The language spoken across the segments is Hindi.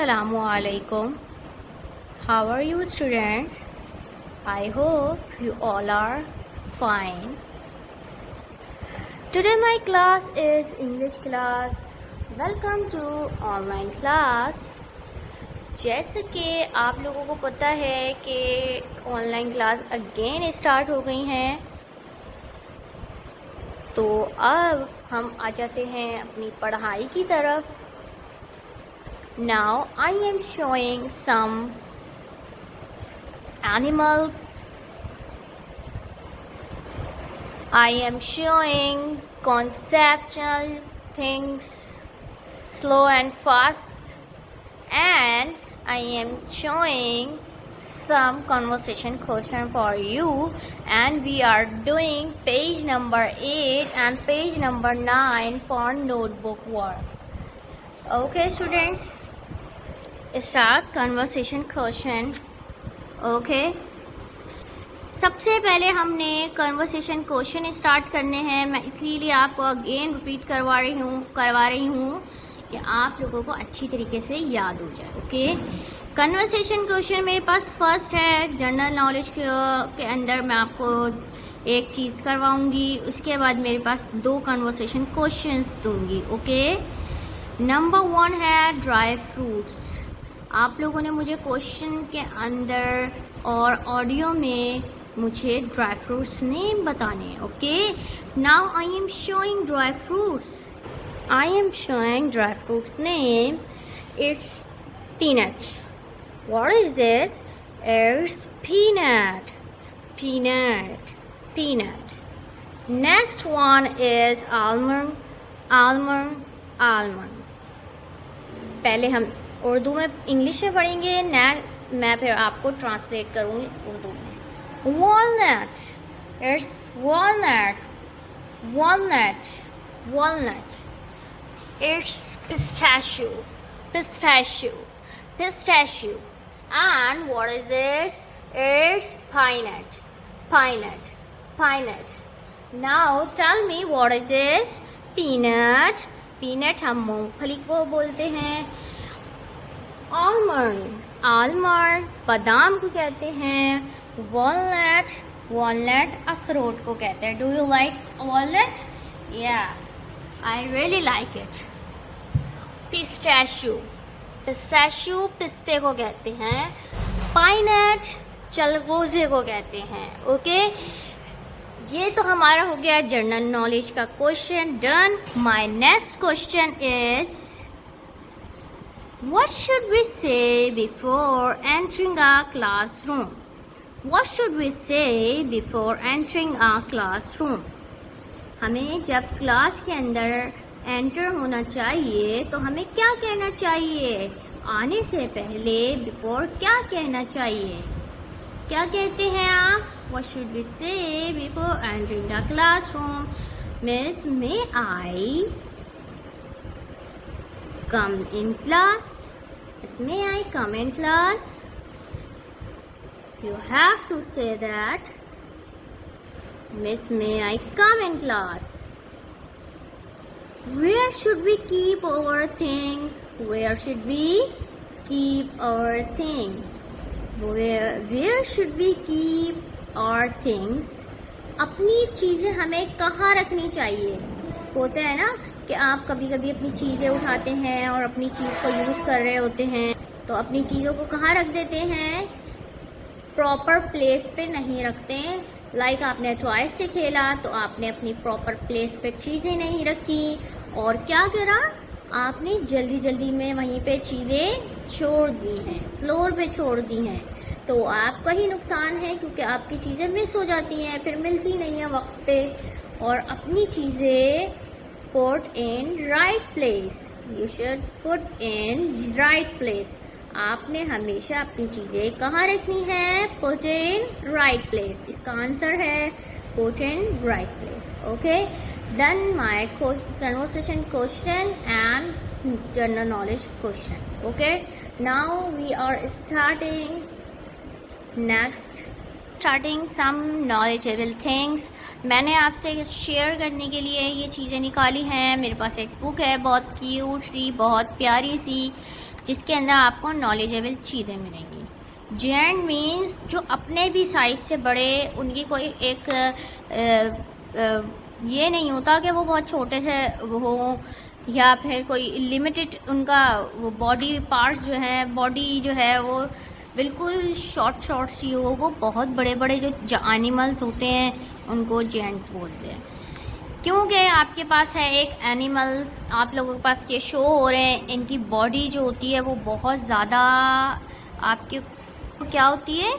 Assalamu alaikum. How are you students? I hope you all are fine. Today my class is English class. Welcome to online class. जैसे कि आप लोगों को पता है कि ऑनलाइन क्लास अगेन स्टार्ट हो गई हैं, तो अब हम आ जाते हैं अपनी पढ़ाई की तरफ. Now I am showing some animals. I am showing conceptual things, slow and fast, and I am showing some conversation question for you, and we are doing page number 8 and page number 9 for notebook work. Okay students, start conversation question. Okay, सबसे पहले हमने कन्वर्सेशन क्वेश्चन स्टार्ट करने हैं. मैं इसीलिए आपको अगेन रिपीट करवा रही हूँ कि आप लोगों को अच्छी तरीके से याद हो जाए. ओके, कन्वर्सेशन क्वेश्चन मेरे पास फर्स्ट है जनरल नॉलेज के अंदर. मैं आपको एक चीज़ करवाऊंगी, उसके बाद मेरे पास 2 कन्वर्सेशन क्वेश्चंस दूंगी. ओके, नंबर 1 है ड्राई फ्रूट्स. आप लोगों ने मुझे क्वेश्चन के अंदर और ऑडियो में मुझे ड्राई फ्रूट्स नेम बताने हैं. Okay, now I am showing dry fruits. I am showing dry fruits name. It's peanut. What is this? It's peanut. Peanut, peanut. Next one is almond. Almond, almond. पहले हम उर्दू में इंग्लिश में पढ़ेंगे, मैं फिर आपको ट्रांसलेट करूँगी उर्दू में. Walnut. It's walnut. Walnut, walnut. It's pistachio. Pistachio, pistachio. And what is this? It's pine nut. Pine nut, pine nut. Now tell me what is this? Peanut. Peanut हम मूंगफली को बोलते हैं. आलमंड. आलमंड बादाम को कहते हैं. वॉलनट. वॉलनट अखरोट को कहते हैं. Do you like walnut? Yeah, I really like it. Pistachio. Pistachio पिस्ते को कहते हैं. पाइनट चलगोजे को कहते हैं. ओके, ये तो हमारा हो गया जनरल नॉलेज का question. Done. My next question is what should we say before entering a classroom? What should we say before entering a classroom? हमें जब क्लास के अंदर एंटर होना चाहिए तो हमें क्या कहना चाहिए? आने से पहले बिफोर क्या कहना चाहिए? क्या कहते हैं आप? What should we say before entering the classroom? Miss, may I come in class? May I come in class? You have to say that. Miss, may I come in class? Where should we keep our things? Where should we keep our things? Where should we keep our things? अपनी चीजें हमें कहाँ रखनी चाहिए? होता है ना कि आप कभी कभी अपनी चीज़ें उठाते हैं और अपनी चीज़ को यूज़ कर रहे होते हैं, तो अपनी चीज़ों को कहाँ रख देते हैं? प्रॉपर प्लेस पे नहीं रखते. लाइक आपने चॉइस से खेला तो आपने अपनी प्रॉपर प्लेस पे चीज़ें नहीं रखी और क्या करा? आपने जल्दी जल्दी में वहीं पे चीज़ें छोड़ दी हैं, फ्लोर पे छोड़ दी हैं. तो आपका ही नुकसान है क्योंकि आपकी चीज़ें मिस हो जाती हैं, फिर मिलती नहीं है वक्त पे. और अपनी चीज़ें put in right place. You should put in right place. आपने हमेशा अपनी चीजें कहाँ रखनी है? Put in right place. इसका आंसर है put in right place. Okay, done my conversation question and general knowledge question. Okay, now we are starting some knowledgeable things. मैंने आपसे शेयर करने के लिए ये चीज़ें निकाली हैं. मेरे पास एक बुक है बहुत क्यूट सी, बहुत प्यारी सी, जिसके अंदर आपको नॉलेजेबल चीज़ें मिलेंगी। जेंट मीन्स जो अपने भी साइज से बड़े, उनकी कोई एक ये नहीं होता कि वो बहुत छोटे से हो या फिर कोई लिमिटेड उनका वो बॉडी पार्ट्स जो है, बॉडी जो है वो बिल्कुल शॉर्ट सी हो। वो बहुत बड़े बड़े जो एनिमल्स होते हैं उनको जेंट्स बोलते हैं। क्योंकि आपके पास है एक एनिमल्स, आप लोगों के पास ये शो हो रहे हैं, इनकी बॉडी जो होती है वो बहुत ज़्यादा आपके क्या होती है,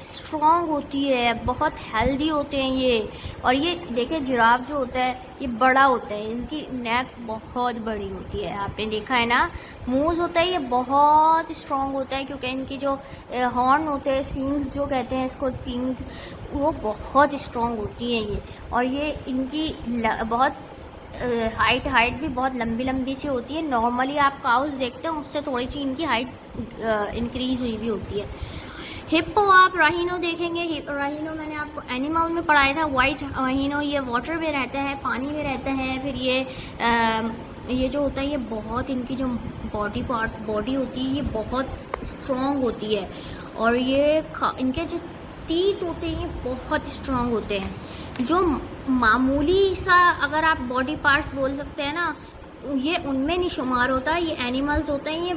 स्ट्रॉन्ग होती है, बहुत हेल्दी होते हैं ये। और ये देखिए जिराफ जो होता है ये बड़ा होता है, इनकी नेक बहुत बड़ी होती है, आपने देखा है ना। मूज होता है ये बहुत स्ट्रॉन्ग होता है क्योंकि इनकी जो हॉर्न होते हैं, सींग्स जो कहते हैं इसको, सींग, वो बहुत स्ट्रॉन्ग होती है ये। और ये इनकी बहुत हाइट भी बहुत लंबी सी होती है। नॉर्मली आप काउस देखते हैं उससे थोड़ी सी इनकी हाइट इंक्रीज हुई भी होती है। हिप्पो, आप राइनो देखेंगे, राइनो मैंने आपको एनिमल में पढ़ाया था, वाइट राइनो, ये वाटर में रहता है, पानी में रहता है। फिर ये जो होता है ये बहुत, इनकी जो बॉडी होती है ये बहुत स्ट्रॉन्ग होती है। और ये इनके जो तीत होते हैं ये बहुत स्ट्रॉन्ग होते हैं। जो मामूली सा अगर आप बॉडी पार्ट्स बोल सकते हैं ना, ये उनमें नहीं शुमार होता। ये एनिमल्स होते हैं ये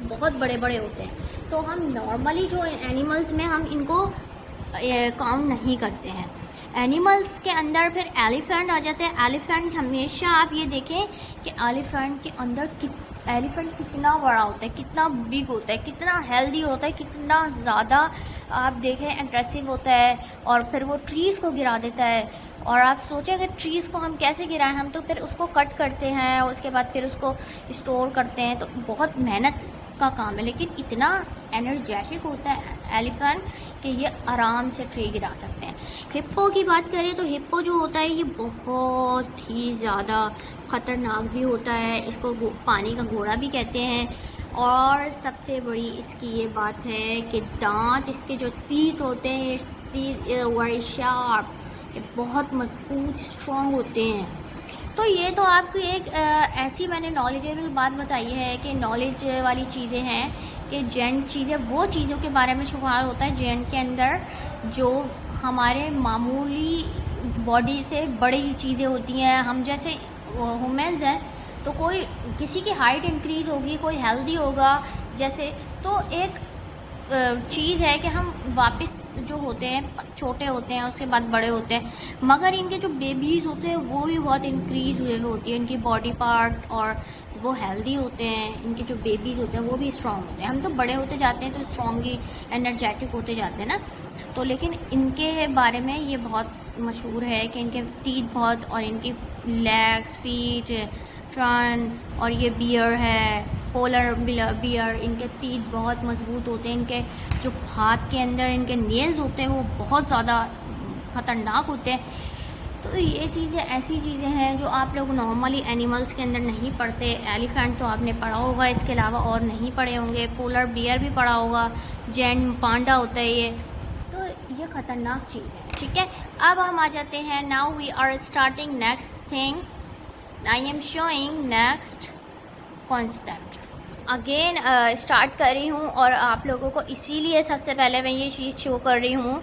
बहुत बड़े बड़े होते हैं। तो हम नॉर्मली जो एनिमल्स में हम इनको काउंट नहीं करते हैं। एनिमल्स के अंदर फिर एलिफेंट आ जाते हैं। एलिफेंट हमेशा आप ये देखें कि एलिफेंट के अंदर एलिफेंट कितना बड़ा होता है, कितना बिग होता है, कितना हेल्दी होता है, कितना ज़्यादा आप देखें एग्रेसिव होता है। और फिर वो ट्रीज़ को गिरा देता है। और आप सोचें कि ट्रीज़ को हम कैसे गिराएं, हम तो फिर उसको कट करते हैं और उसके बाद फिर उसको स्टोर करते हैं, तो बहुत मेहनत का काम है। लेकिन इतना एनर्जेटिक होता है एलिफेंट कि ये आराम से ट्री गिरा सकते हैं। हिप्पो की बात करें तो हिप्पो जो होता है ये बहुत ही ज़्यादा ख़तरनाक भी होता है, इसको पानी का घोड़ा भी कहते हैं। और सबसे बड़ी इसकी ये बात है कि दांत इसके जो तीत होते हैं वेरी शार्प, ये बहुत मजबूत स्ट्रॉन्ग होते हैं। तो ये तो आपको एक ऐसी मैंने नॉलेजेबल बात बताई है कि नॉलेज वाली चीज़ें हैं कि जेंट चीज़ें, वो चीज़ों के बारे में शुमार होता है जेंट के अंदर जो हमारे मामूली बॉडी से बड़ी चीज़ें होती हैं। हम जैसे वुमेन्स हैं तो कोई किसी की हाइट इंक्रीज़ होगी, कोई हेल्दी होगा जैसे, तो एक चीज़ है कि हम वापस जो होते हैं छोटे होते हैं उसके बाद बड़े होते हैं। मगर इनके जो बेबीज़ होते हैं वो भी बहुत इंक्रीज़ हुए होती है इनकी बॉडी पार्ट, और वो हेल्दी होते हैं। इनके जो बेबीज़ होते हैं वो भी स्ट्रॉन्ग होते हैं। हम तो बड़े होते जाते हैं तो स्ट्रॉन्ग एनर्जेटिक होते जाते हैं ना। तो लेकिन इनके बारे में ये बहुत मशहूर है कि इनके टीथ बहुत, और इनकी लेग्स, फीट, ट्रन, और ये बियर है पोलर बियर, इनके टीथ बहुत मजबूत होते हैं। इनके जो हाथ के अंदर इनके नेल्स होते हैं वो बहुत ज़्यादा ख़तरनाक होते हैं। तो ये चीज़ें ऐसी चीज़ें हैं जो आप लोग नॉर्मली एनिमल्स के अंदर नहीं पढ़ते। एलिफेंट तो आपने पढ़ा होगा, इसके अलावा और नहीं पढ़े होंगे। पोलर बियर भी पढ़ा होगा, जेंट पांडा होता है ये। तो ये ख़तरनाक चीज़ है, ठीक है। अब हम आ जाते हैं, now we are starting next thing, I am showing next concept again start कर रही हूँ। और आप लोगों को इसीलिए सबसे पहले मैं ये चीज़ शो कर रही हूँ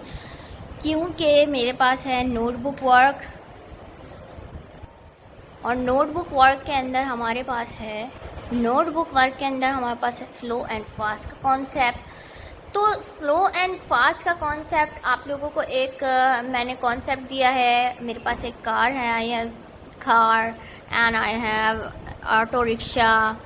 क्योंकि मेरे पास है नोटबुक वर्क, और नोटबुक वर्क के अंदर हमारे पास है स्लो एंड फास्ट का कॉन्सेप्ट। तो स्लो एंड फास्ट का कॉन्सेप्ट आप लोगों को एक मैंने कॉन्सेप्ट दिया है। मेरे पास एक कार है, I have car and I have auto rickshaw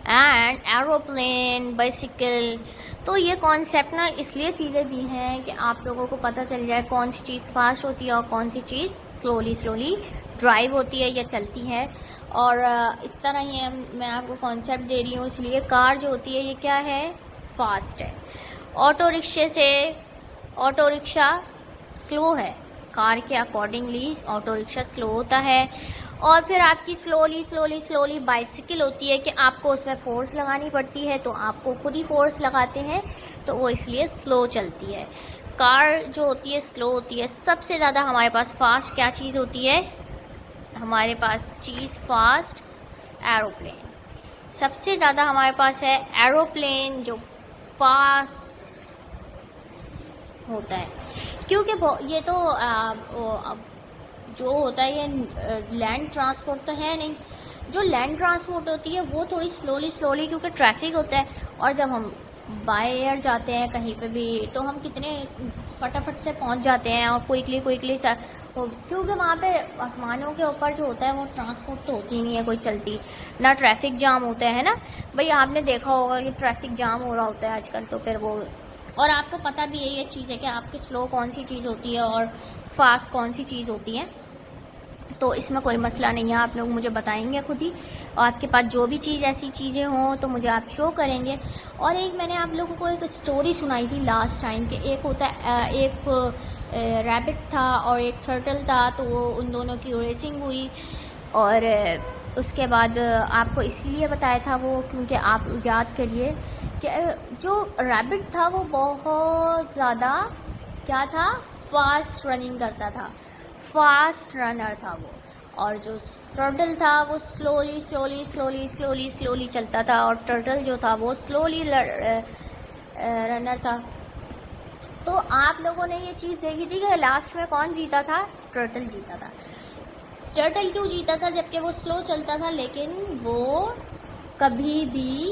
and aeroplane, bicycle. तो ये कॉन्सेप्ट ना इसलिए चीज़ें दी हैं कि आप लोगों को पता चल जाए कौन सी चीज़ फास्ट होती है और कौन सी चीज़ स्लोली ड्राइव होती है या चलती है। और इतना ही है, मैं आपको कॉन्सेप्ट दे रही हूँ। इसलिए कार जो होती है ये क्या है, फास्ट है। ऑटो रिक्शा स्लो है, कार के अकॉर्डिंगली ऑटो रिक्शा स्लो होता है। और फिर आपकी स्लोली बाइसिकल होती है कि आपको उसमें फोर्स लगानी पड़ती है, तो आपको खुद ही फोर्स लगाते हैं, तो वो इसलिए स्लो चलती है। कार जो होती है स्लो होती है। सबसे ज़्यादा हमारे पास फास्ट क्या चीज़ होती है, हमारे पास चीज़ फास्ट एरोप्लेन। सबसे ज़्यादा हमारे पास है एरोप्लेन जो फास्ट होता है, क्योंकि ये तो जो होता है ये लैंड ट्रांसपोर्ट तो है नहीं। जो लैंड ट्रांसपोर्ट होती है वो थोड़ी स्लोली क्योंकि ट्रैफिक होता है, और जब हम बाय एयर जाते हैं कहीं पे भी तो हम कितने फटाफट से पहुंच जाते हैं और क्विकली क्योंकि वहाँ पे आसमानों के ऊपर जो होता है वो ट्रांसपोर्ट तो होती नहीं है कोई चलती, ना ट्रैफिक जाम होता है ना भाई। आपने देखा होगा कि ट्रैफिक जाम हो रहा होता है आजकल, तो फिर वो, और आपको पता भी है ये चीज़ है कि आपकी स्लो कौन सी चीज़ होती है और फास्ट कौन सी चीज़ होती है। तो इसमें कोई मसला नहीं है, आप लोग मुझे बताएंगे खुद ही, और आपके पास जो भी चीज़ ऐसी चीज़ें हों तो मुझे आप शो करेंगे। और एक मैंने आप लोगों को एक स्टोरी सुनाई थी लास्ट टाइम के, एक होता है एक रैबिट था और एक टर्टल था, तो वो उन दोनों की रेसिंग हुई। और उसके बाद आपको इसलिए बताया था वो क्योंकि आप याद करिए कि जो रैबिट था वो बहुत ज़्यादा क्या था, फास्ट रनिंग करता था, फास्ट रनर था वो। और जो टर्टल था वो स्लोली चलता था, और टर्टल जो था वो स्लोली रनर था। तो आप लोगों ने ये चीज़ देखी थी कि लास्ट में कौन जीता था, टर्टल जीता था। टर्टल क्यों जीता था जबकि वो स्लो चलता था, लेकिन वो कभी भी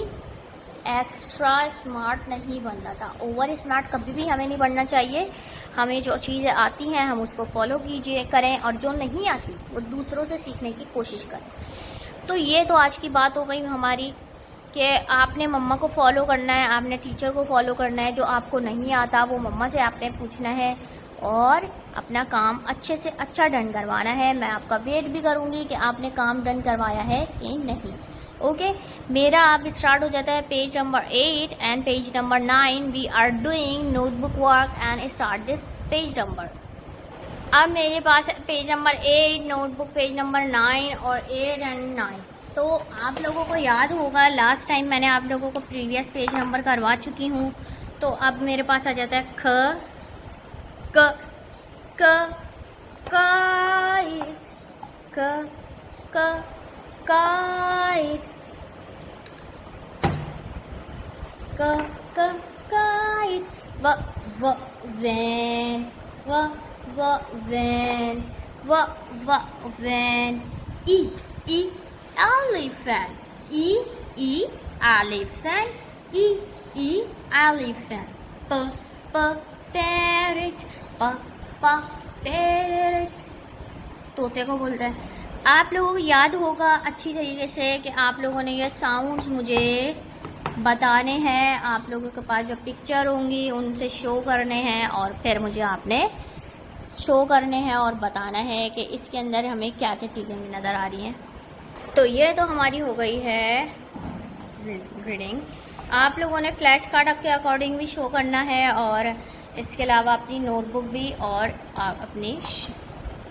एक्स्ट्रा स्मार्ट नहीं बनता था। ओवर स्मार्ट कभी भी हमें नहीं बनना चाहिए। हमें जो चीज़ें आती हैं हम उसको फॉलो कीजिए करें, और जो नहीं आती वो दूसरों से सीखने की कोशिश करें। तो ये तो आज की बात हो गई हमारी कि आपने मम्मा को फॉलो करना है, आपने टीचर को फॉलो करना है। जो आपको नहीं आता वो मम्मा से आपने पूछना है और अपना काम अच्छे से अच्छा डन करवाना है। मैं आपका वेट भी करूँगी कि आपने काम डन करवाया है कि नहीं। ओके, मेरा अब स्टार्ट हो जाता है page number 8 and page number 9। We are doing notebook work and start this page number. अब मेरे पास page number 8, notebook page number 9 और 8 एंड 9। तो आप लोगों को याद होगा लास्ट टाइम मैंने आप लोगों को प्रीवियस पेज नंबर करवा चुकी हूँ। तो अब मेरे पास आ जाता है ख क क काइट, क क काइट, क क काइट, व वैन, व वैन, व वैन, ई elephant, e elephant, e elephant, p parrot, p parrot, तोते को बोलते हैं। आप लोगों को याद होगा अच्छी तरीके से कि आप लोगों ने ये साउंड्स मुझे बताने हैं। आप लोगों के पास जो पिक्चर होंगी उनसे शो करने हैं, और फिर मुझे आपने शो करने हैं और बताना है कि इसके अंदर हमें क्या क्या चीज़ें नज़र आ रही हैं। तो ये तो हमारी हो गई है रीडिंग। आप लोगों ने फ्लैश कार्ड के अकॉर्डिंग भी शो करना है, और इसके अलावा अपनी नोटबुक भी और अपनी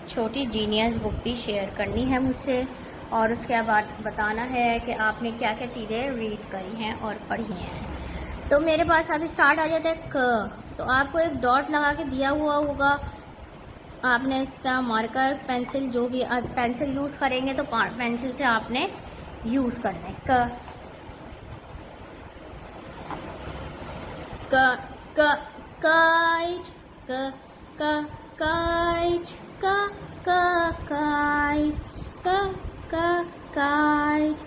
छोटी जीनियस बुक भी शेयर करनी है मुझसे, और उसके बाद बताना है कि आपने क्या क्या चीज़ें रीड करी हैं और पढ़ी हैं। तो मेरे पास अभी स्टार्ट आ जाता है क। तो आपको एक डॉट लगा के दिया हुआ होगा, आपने इस तरह मार्कर पेंसिल जो भी आप पेंसिल यूज़ करेंगे तो पेंसिल से आपने यूज़ करना है। क क क काइट, क क काइट, क क काइट, क क काइट।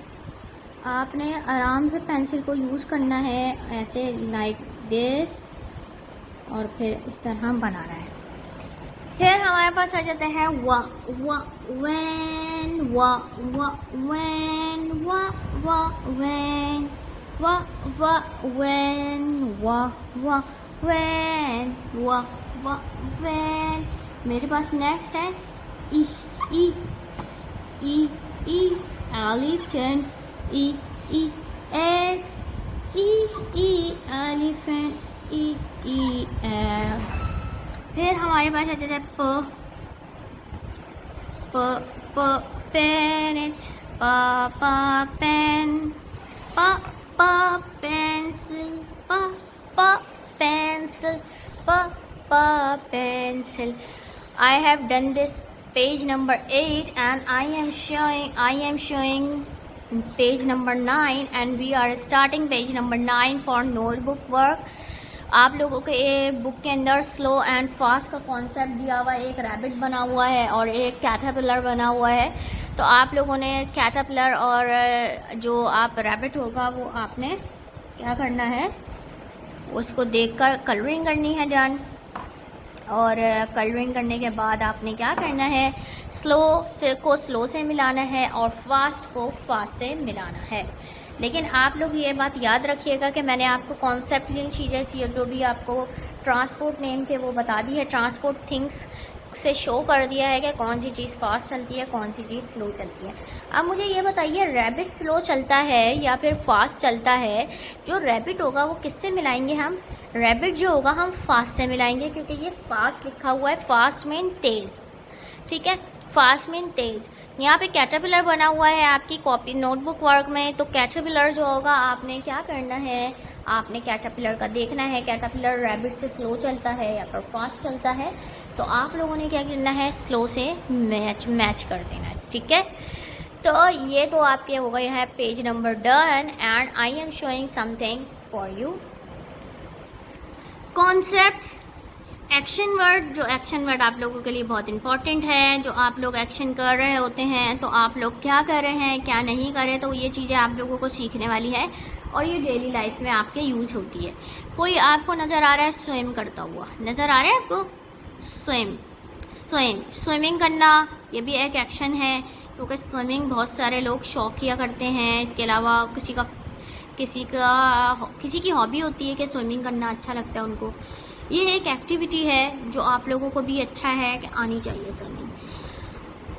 आपने आराम से पेंसिल को यूज़ करना है, ऐसे लाइक दिस, और फिर इस तरह बनाना है। फिर हमारे पास आ जाते हैं व वैन, व वैन, व वैन, व वैन, व वैन, व वैन। मेरे पास नेक्स्ट है ई ई ई ई एलिफेंट, ई ई एल, ई एलिफेंट, ई एल। फिर हमारे पास आ जाता है प पेरेंट, प पेन, प पेंसिल, प pencil, p pencil. I have done this page number 8 and I am showing page number 9 and we are starting page number 9 for notebook work. आप लोगों के ये बुक के अंदर स्लो एंड फास्ट का कॉन्सेप्ट दिया हुआ है। एक रैबिट बना हुआ है और एक कैटरपिलर बना हुआ है। तो आप लोगों ने कैटरपिलर और जो आप रैबिट होगा वो आपने क्या करना है, उसको देखकर कलरिंग करनी है डन। और कलरिंग करने के बाद आपने क्या करना है, स्लो से मिलाना है और फास्ट को फास्ट से मिलाना है। लेकिन आप लोग ये बात याद रखिएगा कि मैंने आपको कॉन्सेप्ट चीज़ें जो भी आपको ट्रांसपोर्ट नेम के वो बता दी है, ट्रांसपोर्ट थिंग्स से शो कर दिया है कि कौन सी चीज़ फास्ट चलती है, कौन सी चीज़ स्लो चलती है। अब मुझे ये बताइए, रैबिट स्लो चलता है या फिर फास्ट चलता है? जो रैबिट होगा वो किससे मिलाएंगे हम? रैबिट जो होगा हम फास्ट से मिलाएंगे, क्योंकि ये फास्ट लिखा हुआ है, फास्ट मीन तेज़, ठीक है, फास्ट मीन तेज़। यहाँ पे कैटरपिलर बना हुआ है आपकी कॉपी नोटबुक वर्क में, तो कैटरपिलर जो होगा आपने क्या करना है, आपने कैटरपिलर का देखना है, कैटरपिलर रैबिट से स्लो चलता है या फिर फास्ट चलता है। तो आप लोगों ने क्या करना है, स्लो से मैच कर देना है, ठीक है। तो ये तो आपके हो गए हैं page number done and I am showing something for you. Concepts, action word, जो एक्शन वर्ड आप लोगों के लिए बहुत इंपॉर्टेंट है। जो आप लोग एक्शन कर रहे होते हैं तो आप लोग क्या कर रहे हैं, क्या नहीं कर रहे, तो ये चीज़ें आप लोगों को सीखने वाली है और ये डेली लाइफ में आपके यूज़ होती है। कोई आपको नज़र आ रहा है स्विम करता हुआ, नज़र आ रहा है आपको, स्विमिंग करना, ये भी एक एक्शन है, क्योंकि स्विमिंग बहुत सारे लोग शौकिया करते हैं। इसके अलावा किसी की हॉबी होती है कि स्विमिंग करना अच्छा लगता है उनको। ये एक एक्टिविटी है जो आप लोगों को भी अच्छा है कि आनी चाहिए स्विमिंग,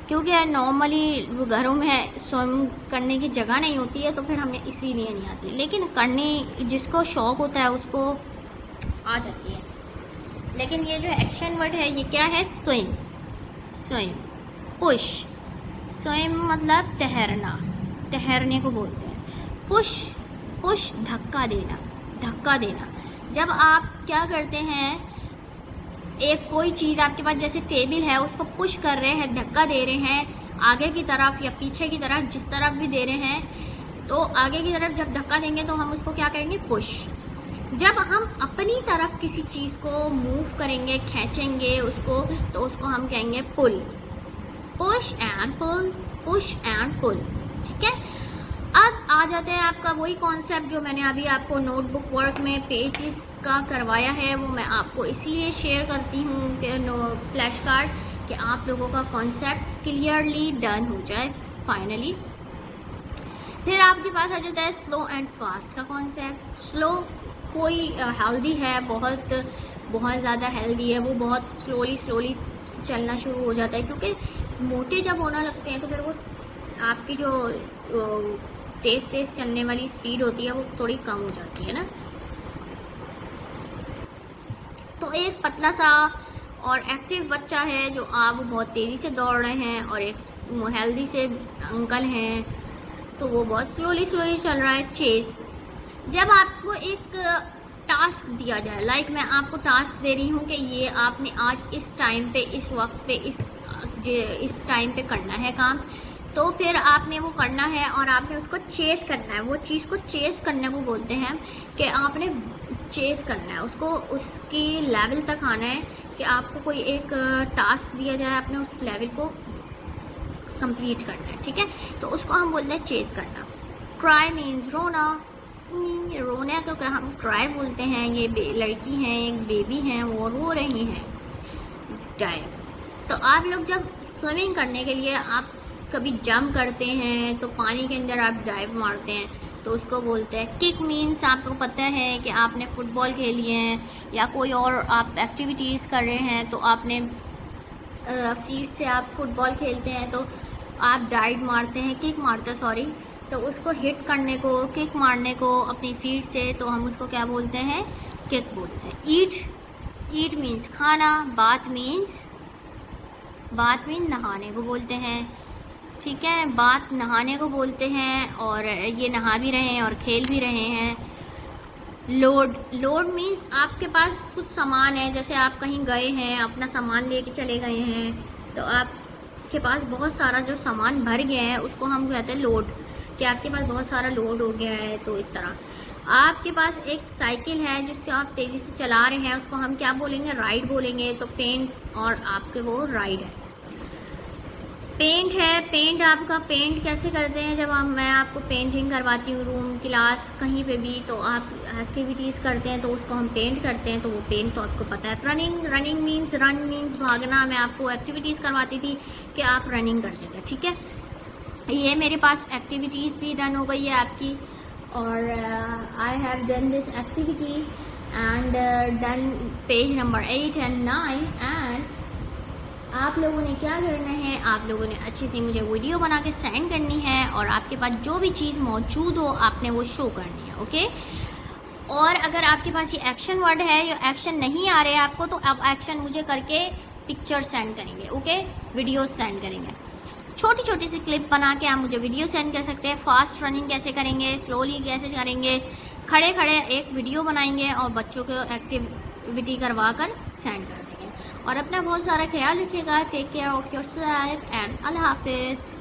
क्योंकि नॉर्मली घरों में स्विम करने की जगह नहीं होती है, तो फिर हमें इसीलिए नहीं आती, लेकिन करने जिसको शौक़ होता है उसको आ जाती है। लेकिन ये जो एक्शन वर्ड है ये क्या है, स्विम, पुश, स्विम मतलब तैरना, तैरने को बोलते हैं। पुश धक्का देना। जब आप क्या करते हैं, एक कोई चीज़ आपके पास जैसे टेबल है उसको पुश कर रहे हैं, धक्का दे रहे हैं आगे की तरफ या पीछे की तरफ, जिस तरफ भी दे रहे हैं, तो आगे की तरफ जब धक्का देंगे तो हम उसको क्या कहेंगे, पुश। जब हम अपनी तरफ किसी चीज़ को मूव करेंगे, खींचेंगे उसको, तो उसको हम कहेंगे पुल, पुश एंड पुल, ठीक है। अब आ जाते हैं आपका वही कॉन्सेप्ट जो मैंने अभी आपको नोटबुक वर्क में पेजेस का करवाया है, वो मैं आपको इसीलिए शेयर करती हूँ कि फ्लैश कार्ड, कि आप लोगों का कॉन्सेप्ट क्लियरली डन हो जाए फाइनली। फिर आपके पास आ जाता है स्लो एंड फास्ट का कॉन्सेप्ट। स्लो कोई हेल्दी है, बहुत ज़्यादा हेल्दी है, वो बहुत स्लोली चलना शुरू हो जाता है, क्योंकि मोटे जब होना लगते हैं तो फिर वो आपकी जो तेज़ चलने वाली स्पीड होती है वो थोड़ी कम हो जाती है ना। तो एक पतला सा और एक्टिव बच्चा है जो आप बहुत तेज़ी से दौड़ रहे हैं, और एक हेल्दी से अंकल हैं तो वो बहुत स्लोली चल रहा है, चेस। जब आपको एक टास्क दिया जाए, लाइक मैं आपको टास्क दे रही हूँ कि ये आपने आज इस टाइम पे, इस वक्त पे, इस टाइम पे करना है काम, तो फिर आपने वो करना है और आपने उसको चेस करना है। वो चीज़ को चेस करने को बोलते हैं कि आपने चेस करना है उसको, उसकी लेवल तक आना है कि आपको कोई एक टास्क दिया जाए, आपने उस लेवल को कंप्लीट करना है, ठीक है। तो उसको हम बोलते हैं चेस करना। क्राई मीन्स रोना, रोने को क्या हम क्राई बोलते हैं। ये लड़की हैं, एक बेबी हैं, वो रो रही हैं। डाइव, तो आप लोग जब स्विमिंग करने के लिए आप कभी जंप करते हैं तो पानी के अंदर आप डाइव मारते हैं, तो उसको बोलते हैं किक। मीन्स आपको पता है कि आपने फुटबॉल खेली है या कोई और आप एक्टिविटीज़ कर रहे हैं, तो आपने फीट से आप फुटबॉल खेलते हैं तो आप डाइव मारते हैं, किक मारते हैं सॉरी, तो उसको हिट करने को, किक मारने को अपनी फीट से, तो हम उसको क्या बोलते हैं, किक बोलते हैं। ईट मीन्स खाना, बाथ मीन्स नहाने को बोलते हैं, ठीक है, बात नहाने को बोलते हैं, और ये नहा भी रहे हैं और खेल भी रहे हैं। लोड मीन्स आपके पास कुछ सामान है, जैसे आप कहीं गए हैं, अपना सामान लेके चले गए हैं, तो आपके पास बहुत सारा जो सामान भर गया है उसको हम कहते हैं लोड। कि आपके पास बहुत सारा लोड हो गया है। तो इस तरह आपके पास एक साइकिल है जिसको आप तेज़ी से चला रहे हैं, उसको हम क्या बोलेंगे, राइड बोलेंगे। तो पेंट और आपके वो राइड है। पेंट है, पेंट आपका पेंट कैसे करते हैं, जब मैं आपको पेंटिंग करवाती हूँ रूम, क्लास, कहीं पे भी, तो आप एक्टिविटीज़ करते हैं तो उसको हम पेंट करते हैं। तो वो पेंट तो आपको पता है। रनिंग मीन्स, रन मीन्स भागना। मैं आपको एक्टिविटीज़ करवाती थी कि आप रनिंग करते थे, ठीक है। ये मेरे पास एक्टिविटीज़ भी डन हो गई है आपकी, और I have done this activity and done page number 8 and 9। And आप लोगों ने क्या करना है, आप लोगों ने अच्छी सी मुझे वीडियो बना के सेंड करनी है, और आपके पास जो भी चीज़ मौजूद हो आपने वो शो करनी है, ओके। और अगर आपके पास ये एक्शन वर्ड है या एक्शन नहीं आ रहे हैं आपको, तो आप एक्शन मुझे करके पिक्चर सेंड करेंगे, ओके, वीडियो सेंड करेंगे। छोटी छोटी सी क्लिप बना के आप मुझे वीडियो सेंड कर सकते हैं। फास्ट रनिंग कैसे करेंगे, स्लोली कैसे करेंगे, खड़े खड़े एक वीडियो बनाएंगे और बच्चों को एक्टिविटी करवा कर सेंड कर देंगे। और अपना बहुत सारा ख्याल रखिएगा। Take care of yourself and अल्लाह हाफिज़।